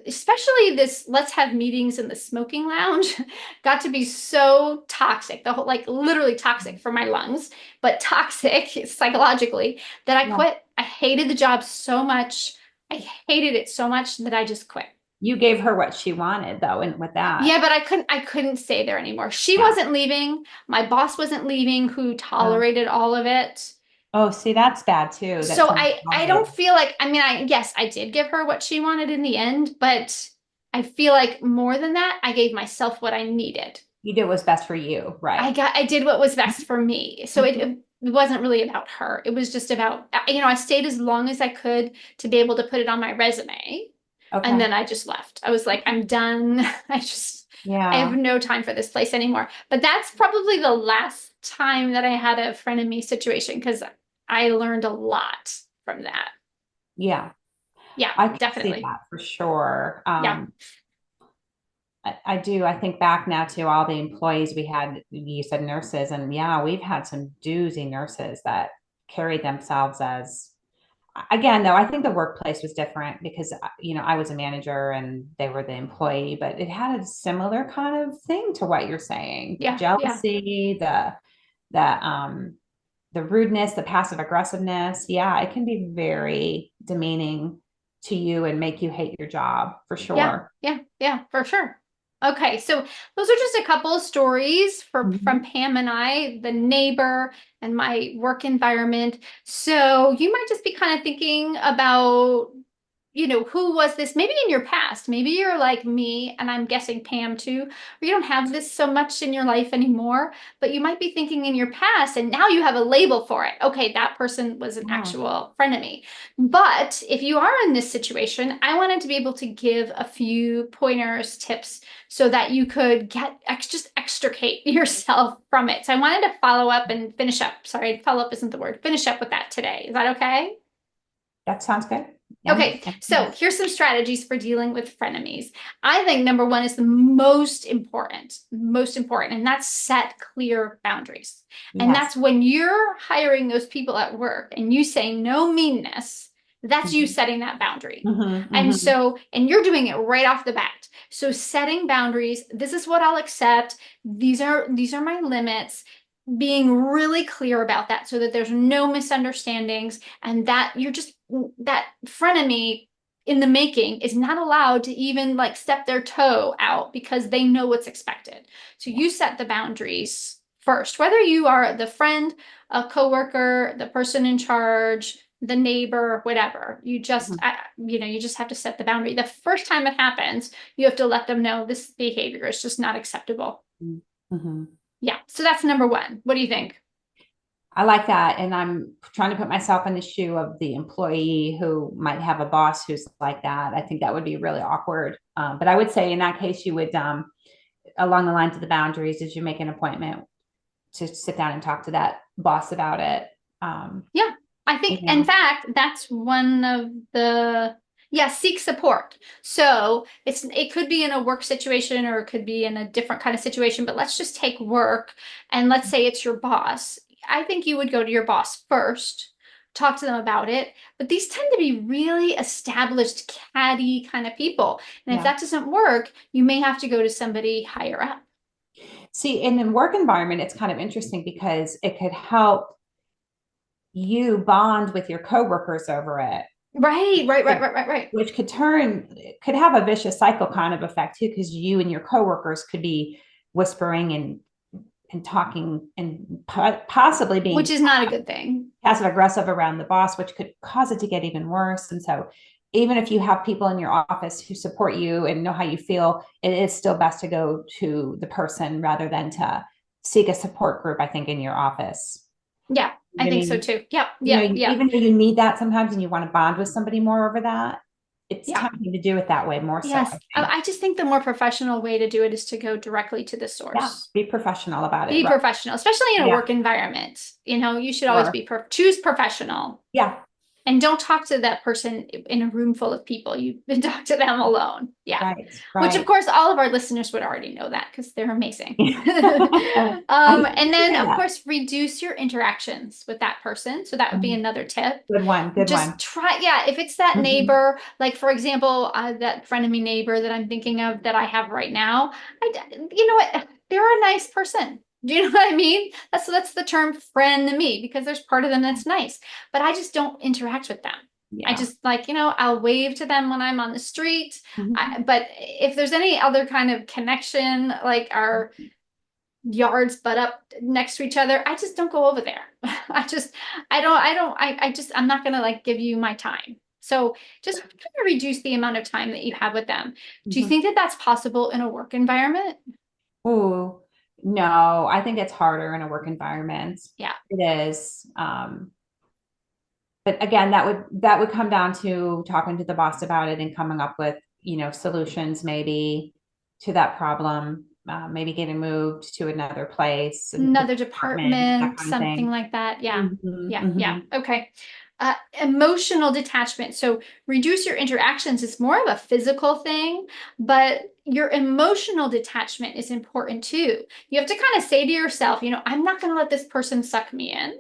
especially this, let's have meetings in the smoking lounge got to be so toxic, the whole, like literally toxic for my lungs, but toxic psychologically, that I Yeah. quit. I hated the job so much. I hated it so much that I just quit. you gave her what she wanted though, and with that. Yeah, but I couldn't stay there anymore. She Yeah. wasn't leaving. My boss wasn't leaving, who Oh, tolerated all of it. oh, see, that's bad too. That So someone I don't tolerated. feel like, I mean, yes, I did give her what she wanted in the end, but I feel like more than that, I gave myself what I needed. You did what's best for you, right? I did what was best for me. So Mhm. it wasn't really about her. It was just about, I stayed as long as I could to be able to put it on my resume. And Okay. then I just left. I was like, I'm done. I have Yeah. no time for this place anymore. But that's probably the last time that I had a frenemy situation because I learned a lot from that. Yeah. Yeah, I can see definitely. that for sure. Yeah. I do. I think back now to all the employees we had. You said nurses, and yeah, we've had some doozy nurses that carried themselves as, again, though, I think the workplace was different because, I was a manager and they were the employee, but it had a similar kind of thing to what you're saying. Yeah. Yeah. Jealousy, the the rudeness, the passive aggressiveness. Yeah, it can be very demeaning to you and make you hate your job for Yeah. sure. Yeah. Yeah, for sure. Okay, so those are just a couple of stories from Mhm. Pam and I, the neighbor and my work environment. So you might just be kind of thinking about, who was this? Maybe in your past, maybe you're like me, and I'm guessing Pam too, or you don't have this so much in your life anymore, but you might be thinking in your past, and now you have a label for it. Okay, that person was an Yeah, actual frenemy. But if you are in this situation, I wanted to be able to give a few pointers, tips, so that you could just extricate yourself from it. So I wanted to follow up and finish up. Sorry, follow up isn't the word. Finish up with that today. Is that okay? that sounds good. Yeah. Okay, so here's some strategies for dealing with frenemies. I think number one is the most important, and that's set clear boundaries. And Yes. that's when you're hiring those people at work and you say no meanness, that's you Mhm. setting that boundary. Mhm. And Mhm. so, and you're doing it right off the bat. So setting boundaries, this is what I'll accept. These are my limits. Being really clear about that so that there's no misunderstandings and that that frenemy in the making is not allowed to even like step their toe out because they know what's expected. So Yeah. you set the boundaries first, whether you are the friend, a coworker, the person in charge, the neighbor, whatever. Mhm. You just have to set the boundary. The first time it happens, you have to let them know this behavior is just not acceptable. Mhm. Yeah. So that's number one. What do you think? I like that. And I'm trying to put myself in the shoe of the employee who might have a boss who's like that. I think that would be really awkward. But I would say in that case, you would, along the lines of the boundaries, did you make an appointment to sit down and talk to that boss about it? Um, Yeah, I you think, in know, fact, that's one of yeah, seek support. So it could be in a work situation or it could be in a different kind of situation, but let's just take work and let's say it's your boss. I think you would go to your boss first, talk to them about it, but these tend to be really established catty kind of people. And if yeah. that doesn't work, you may have to go to somebody higher up. See, in the work environment, it's kind of interesting because it could help you bond with your coworkers over it, Right, right, right, right, right, right. which could have a vicious cycle kind of effect too, because you and your coworkers could be whispering and talking and possibly Which being is not a good thing. passive aggressive around the boss, which could cause it to get even worse. And so, even if you have people in your office who support you and know how you feel, it is still best to go to the person rather than to seek a support group, I think, in your office. Yeah, You I know what I think so mean? too. Yep, yep, yep. Even though you need that sometimes and you want to bond with somebody more over that, it's Yeah. tempting to do it that way more so, Yes. I think. I just think the more professional way to do it is to go directly to the Yeah, source. be professional about it. Be Right. professional, especially in a Yeah, work environment. You should always sure. be choose professional Yeah, and don't talk to that person in a room full of people. You talk to them alone. Yeah. right, Which of right. course all of our listeners would already know that because they're amazing. I And then hear of that. course reduce your interactions with that person. So that would be Mhm. another tip. Good one, good Just one. try, yeah, if it's that Mhm. neighbor, like for example, that frenemy neighbor that I'm thinking of that I have right now, you know what, they're a nice person. Do you know what I mean? That's the term friend to me because there's part of them that's nice, but I just don't interact with them. I Yeah. just like, I'll wave to them when I'm on the street. Mhm. But if there's any other kind of connection, like our yards butt up next to each other, I just don't go over there. I'm not gonna like give you my time. So just kind of reduce the amount of time that you have with them. Do you Mhm. think that that's possible in a work environment? Ooh, no, I think it's harder in a work environment. Yeah. It is. But again, that would come down to talking to the boss about it and coming up with, solutions maybe to that problem. Maybe getting moved to another place, a Another different department, that department, kind of something thing. like that. Yeah. Hmm. Yeah. Yeah. Hmm. Okay. Emotional detachment. So reduce your interactions is more of a physical thing, but your emotional detachment is important too. You have to kind of say to yourself, I'm not going to let this person suck me in.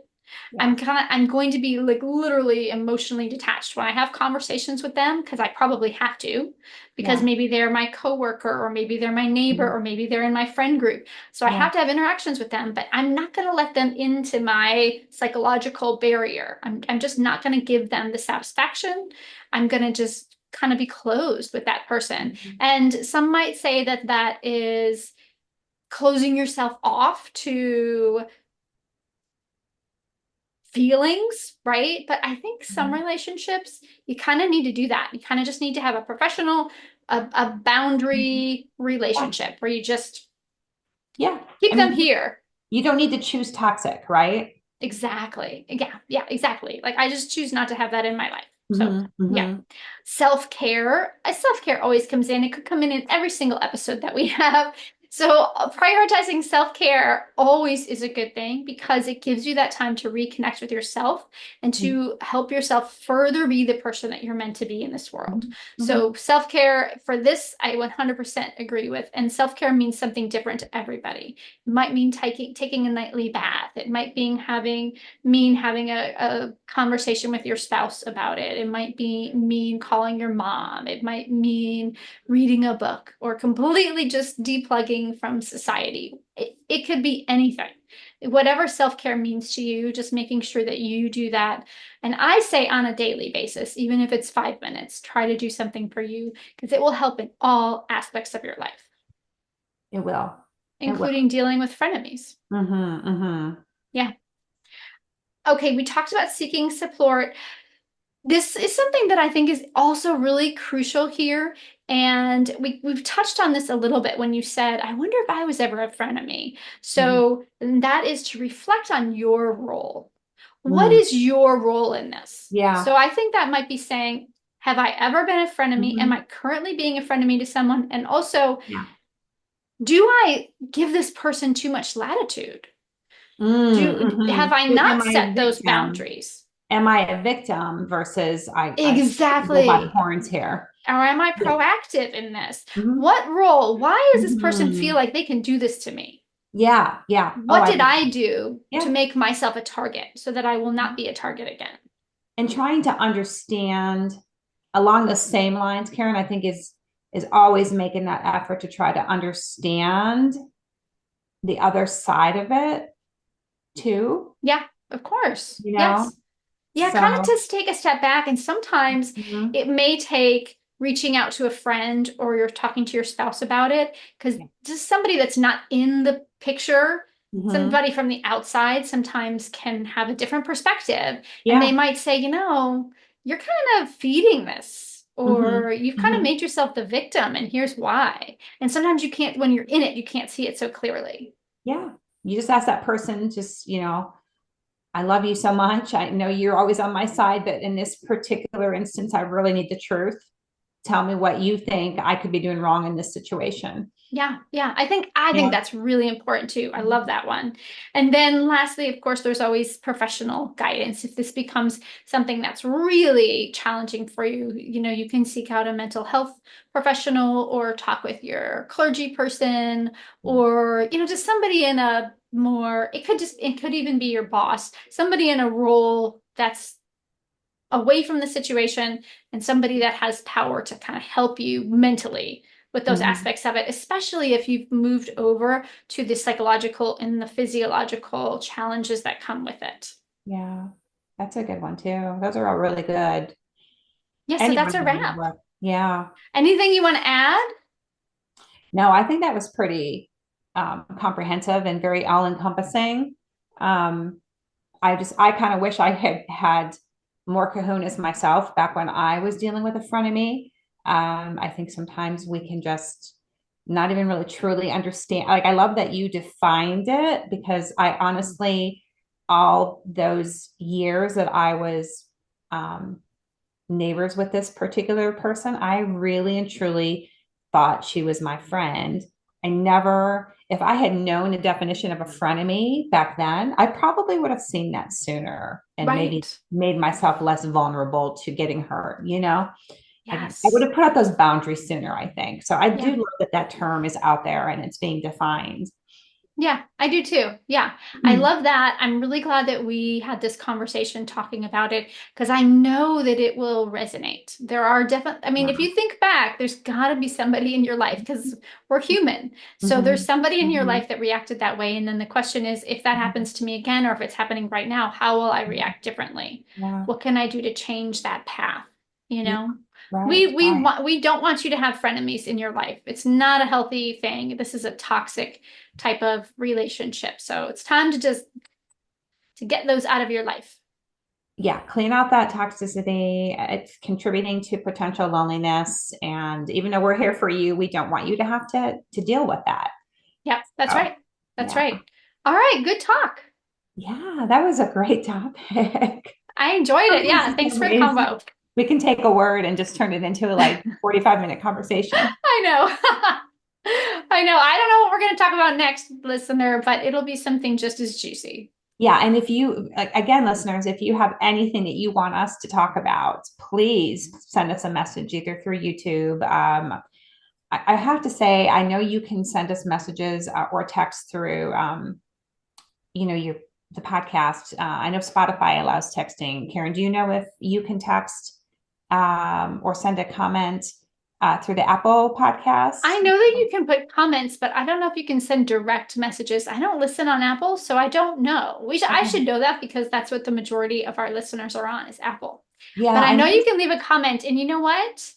Yeah. I'm going to be like literally emotionally detached when I have conversations with them because I probably have to, because Yeah. maybe they're my coworker or maybe they're my neighbor Mhm. or maybe they're in my friend group. So I Yeah. have to have interactions with them, but I'm not going to let them into my psychological barrier. I'm just not going to give them the satisfaction. I'm going to just kind of be closed with that person. Mhm. And some might say that that is closing yourself off to feelings, right? But I think some Mhm. relationships, you kind of need to do that. You kind of just need to have a professional, a Mhm. boundary Yeah. relationship where you just Yeah. I keep them mean, here. you don't need to choose toxic, right? Exactly. Yeah. Yeah. Exactly. Like I just choose not to have that in my life. So, Hmm. yeah. Hmm. Self-care. Self-care always comes in. It could come in every single episode that we have. So, prioritizing self-care always is a good thing because it gives you that time to reconnect with yourself and to help yourself further be the person that you're meant to be in this world. Hmm. Hmm. So, self-care for this, I 100% agree with. And self-care means something different to everybody. It might mean taking a nightly bath. It might mean having a conversation with your spouse about it. It might be mean calling your mom. It might mean reading a book or completely just deplugging from society. It could be anything. Whatever self-care means to you, just making sure that you do that. And I say on a daily basis, even if it's 5 minutes, try to do something for you because it will help in all aspects of your life, It will. It will. including dealing with frenemies. Hmm. Hmm. Yeah. Okay, we talked about seeking support. This is something that I think is also really crucial here. And we've touched on this a little bit when you said, I wonder if I was ever a frenemy. Hmm. So that is to reflect on your role. What Mm. is your role in this? Yeah. So I think that might be saying, have I ever been a frenemy? Am Hmm. I currently being a frenemy to someone? And also, Yeah. do I give this person too much latitude? Mm-hmm. Have I not Am I a set those victim? boundaries? Am I a victim versus I go by the Exactly. horns here? Or am I Yeah. proactive in this? Hmm. What role? Why does this person feel Hmm. like they can do this to me? Yeah. Yeah. Oh, What I did love I that. do to Yeah. make myself a target so that I will not be a target again? And trying to understand along the same lines, Karyn, I think is always making that effort to try to understand the other side of it too, Yeah, of course. you know? Yes. Yeah, kind of So, just take a step back. And sometimes mhm. it may take reaching out to a friend or you're talking to your spouse about it because Yeah. just somebody that's not in the picture, Mhm. somebody from the outside sometimes can have a different perspective. And they Yeah. might say, you're kind of feeding this, or Mhm. you've kind of Mhm. made yourself the victim, and here's why. And sometimes you can't, when you're in it, you can't see it so clearly. Yeah. You just ask that person, just, I love you so much. I know you're always on my side, but in this particular instance, I really need the truth. Tell me what you think I could be doing wrong in this situation. Yeah, yeah. I think Yeah. that's really important too. I love that one. And then lastly, of course, there's always professional guidance. If this becomes something that's really challenging for you, you can seek out a mental health professional or talk with your clergy person or, just somebody in a more, it could even be your boss, somebody in a role that's away from the situation and somebody that has power to kind of help you mentally with those Mhm. aspects of it, especially if you've moved over to the psychological and the physiological challenges that come with it. Yeah. That's a good one too. Those are all really good. Yeah, so that's Anybody a would wrap. look. Yeah. Anything you want to add? No, I think that was pretty comprehensive and very all-encompassing. Um, I kind of wish I had had more kahunas myself back when I was dealing with a frenemy. I think sometimes we can just not even really truly understand. Like, I love that you defined it because I honestly, all those years that I was um, neighbors with this particular person, I really and truly thought she was my friend. I never, if I had known the definition of a frenemy back then, I probably would have seen that sooner and maybe Right. made myself less vulnerable to getting hurt, you know? I would Yes. have put out those boundaries sooner, I think. So I do Yeah. love that that term is out there and it's being defined. Yeah, I do too. Yeah, I Mm. love that. I'm really glad that we had this conversation talking about it because I know that it will resonate. There are definitely, I mean, if Yeah. you think back, there's got to be somebody in your life because we're human. So there's Mm-hmm. somebody in your Mm-hmm. life that reacted that way. And then the question is, if that happens to me again, or if it's happening right now, how will I react differently? Yeah. What can I do to change that path? You Yeah. know? Right. We don't want you to have frenemies in your life. It's not a healthy thing. This is a toxic type of relationship. So it's time to just to get those out of your life. Yeah, clean out that toxicity. It's contributing to potential loneliness. And even though we're here for you, we don't want you to have to deal with that. Yep, that's So right. That's yeah. right. All right, good talk. Yeah, that was a great topic. I enjoyed it. Yeah, Sometimes in thanks some for the ways combo. we can take a word and just turn it into like 45-minute conversation. I know. I know. I don't know what we're going to talk about next, listener, but it'll be something just as juicy. Yeah, and if you, again, listeners, if you have anything that you want us to talk about, please send us a message either through YouTube. I have to say, I know you can send us messages or text through, your the podcast. I know Spotify allows texting. Karyn, do you know if you can text or send a comment through the Apple podcast? I know that you can put comments, but I don't know if you can send direct messages. I don't listen on Apple, so I don't know. I Okay. should know that because that's what the majority of our listeners are on is Apple. Yeah, But I I know know. you can leave a comment, and you know what?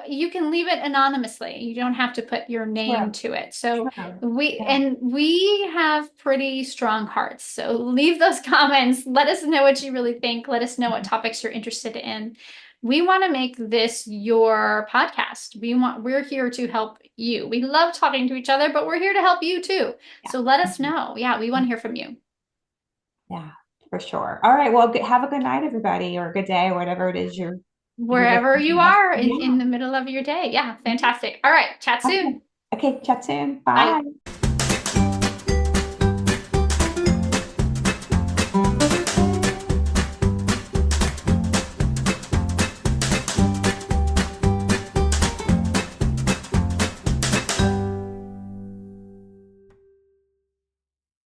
You can leave it anonymously. You don't have to put your name True. to it. So True. we Yeah. and we have pretty strong hearts. So leave those comments. Let us know what you really think. Let us know what topics you're interested in. We want to make this your podcast. We're here to help you. We love talking to each other, but we're here to help you too. Yeah. So let us know. Yeah, we want to hear from you. Yeah, for sure. All right. Well, have a good night, everybody, or a good day, or whatever it is you're Wherever listening you to us. are Yeah. in the middle of your day. Yeah, fantastic. All right, chat Okay. soon. Okay. Chat soon. Bye. Bye.